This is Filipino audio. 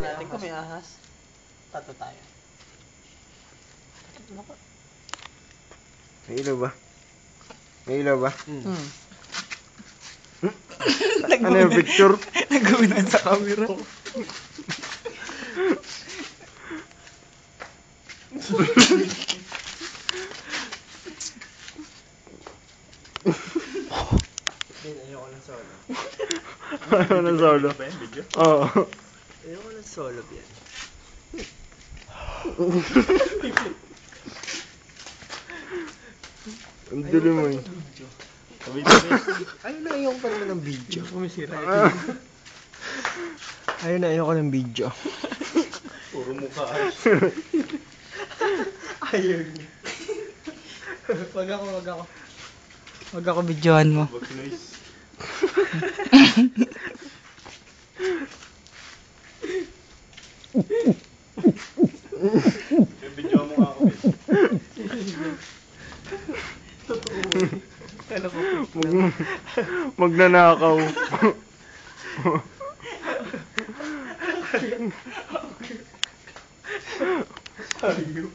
natin kung may ahas. Tato tayo. May ilaw ba? May ilaw ba? Ano yung picture? Nagawin sa camera. Ayoko ng solo. Ayaw ng solo. Oo. Ayoko ng solo yan. Ang dilim mo yun. Ayun na, ayoko pa naman ng video. Pumisira. Ayun na, ayoko ng video. Puro mukha. Ayun. Wag ako. Wag ako videohan mo. Wag noise. Yung video mo nga ako. Magnanakaw. Ayun.